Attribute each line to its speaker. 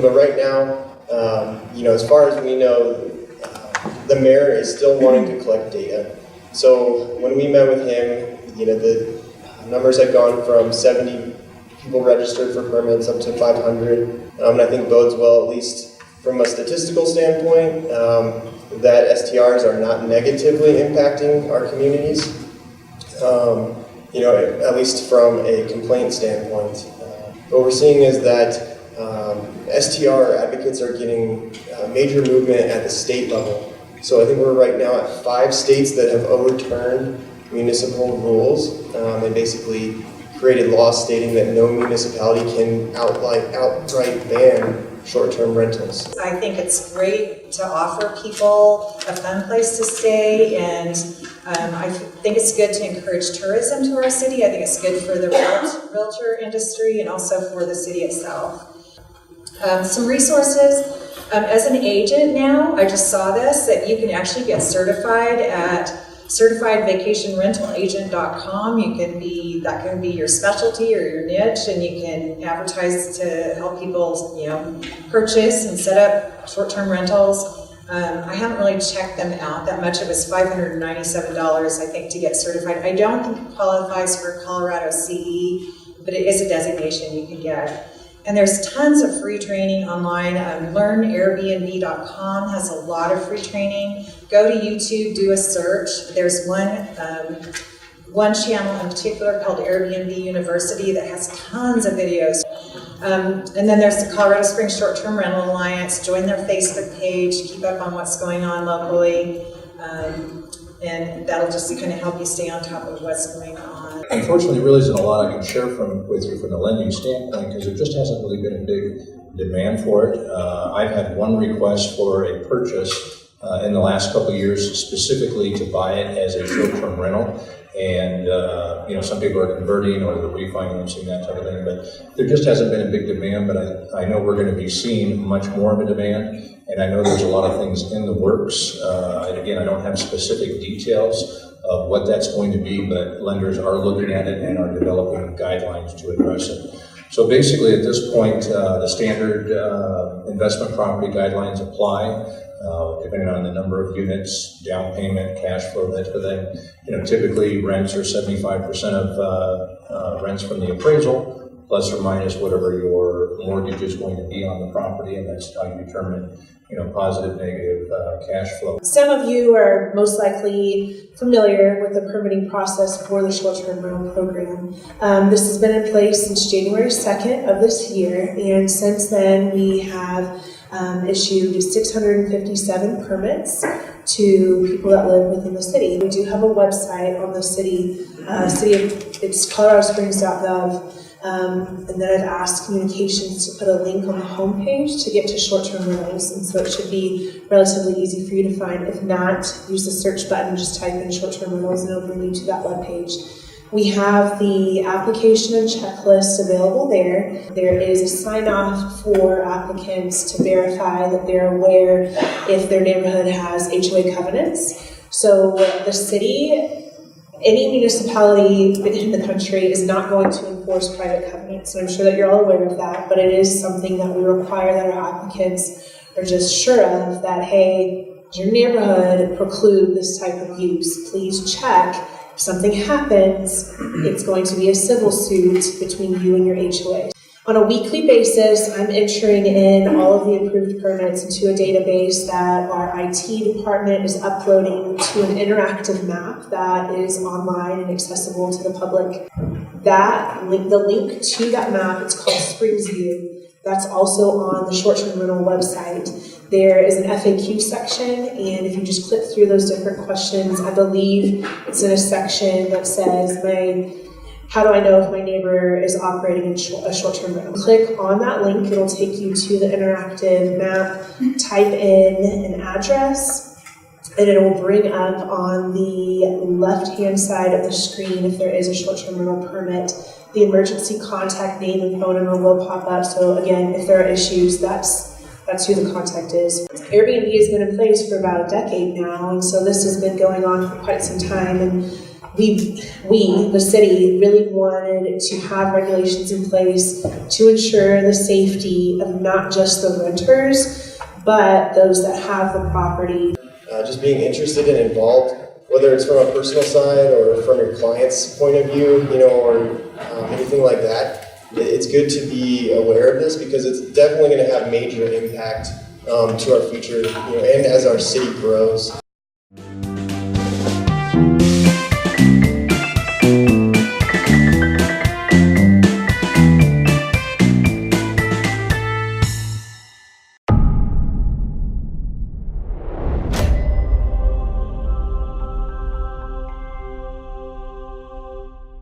Speaker 1: things, but right now, as far as we know, the mayor is still wanting to collect data. So when we met with him, the numbers had gone from 70 people registered for permits up to 500, and I think bodes well, at least from a statistical standpoint, that STRs are not negatively impacting our communities, at least from a complaint standpoint. What we're seeing is that STR advocates are getting major movement at the state level. So I think we're right now at 5 states that have overturned municipal rules and basically created laws stating that no municipality can outright ban short-term rentals.
Speaker 2: I think it's great to offer people a fun place to stay, and I think it's good to encourage tourism to our city. I think it's good for the realtor industry and also for the city itself. Some resources. As an agent now, I just saw this, that you can actually get certified at certifiedvacationrentalagent.com. That can be your specialty or your niche, and you can advertise to help people, purchase and set up short-term rentals. I haven't really checked them out that much. It was $597, I think, to get certified. I don't think it qualifies for Colorado CE, but it is a designation you can get. And there's tons of free training online. LearnAirbnb.com has a lot of free training. Go to YouTube, do a search. There's one channel in particular called Airbnb University that has tons of videos. And then there's the Colorado Springs Short-Term Rental Alliance. Join their Facebook page, keep up on what's going on locally. And that'll just kind of help you stay on top of what's going on.
Speaker 3: Unfortunately, there really isn't a lot I can share with you from the lending standpoint because there just hasn't really been a big demand for it. I've had one request for a purchase in the last couple of years specifically to buy it as a short-term rental. And, some people are converting or they're refinancing, that type of thing. But there just hasn't been a big demand, but I know we're going to be seeing much more of a demand. And I know there's a lot of things in the works. And again, I don't have specific details of what that's going to be, but lenders are looking at it and are developing guidelines to address it. So basically at this point, the standard investment property guidelines apply, depending on the number of units, down payment, cash flow, that type of thing. Typically rents are 75% of rents from the appraisal, plus or minus whatever your mortgage is going to be on the property, and that's how you determine, positive, negative cash flow.
Speaker 4: Some of you are most likely familiar with the permitting process for the short-term rental program. This has been in place since January 2nd of this year, and since then we have issued 657 permits to people that live within the city. We do have a website on the city, it's coloradosprings.gov. And then I've asked communications to put a link on the homepage to get to short-term rentals, and so it should be relatively easy for you to find. If not, use the search button, just type in short-term rentals and it'll bring you to that webpage. We have the application and checklist available there. There is a sign-off for applicants to verify that they're aware if their neighborhood has HOA covenants. So the city, any municipality in the country is not going to enforce private covenants, and I'm sure that you're all aware of that, but it is something that we require that our applicants are just sure of, that, hey, does your neighborhood preclude this type of use? Please check. If something happens, it's going to be a civil suit between you and your HOA. On a weekly basis, I'm entering in all of the approved permits into a database that our IT department is uploading to an interactive map that is online and accessible to the public. The link to that map, it's called Springs View. That's also on the short-term rental website. There is an FAQ section, and if you just click through those different questions, I believe it's in a section that says, how do I know if my neighbor is operating a short-term rental? Click on that link, it'll take you to the interactive map, type in an address, and it will bring up on the left-hand side of the screen, if there is a short-term rental permit, the emergency contact name and phone number will pop up. So again, if there are issues, that's who the contact is. Airbnb has been in place for about a decade now, and so this has been going on for quite some time. And we, the city, really wanted to have regulations in place to ensure the safety of not just the renters, but those that have the property.
Speaker 1: Just being interested and involved, whether it's from a personal side or from your client's point of view, or anything like that. It's good to be aware of this because it's definitely going to have major impact to our future, and as our city grows.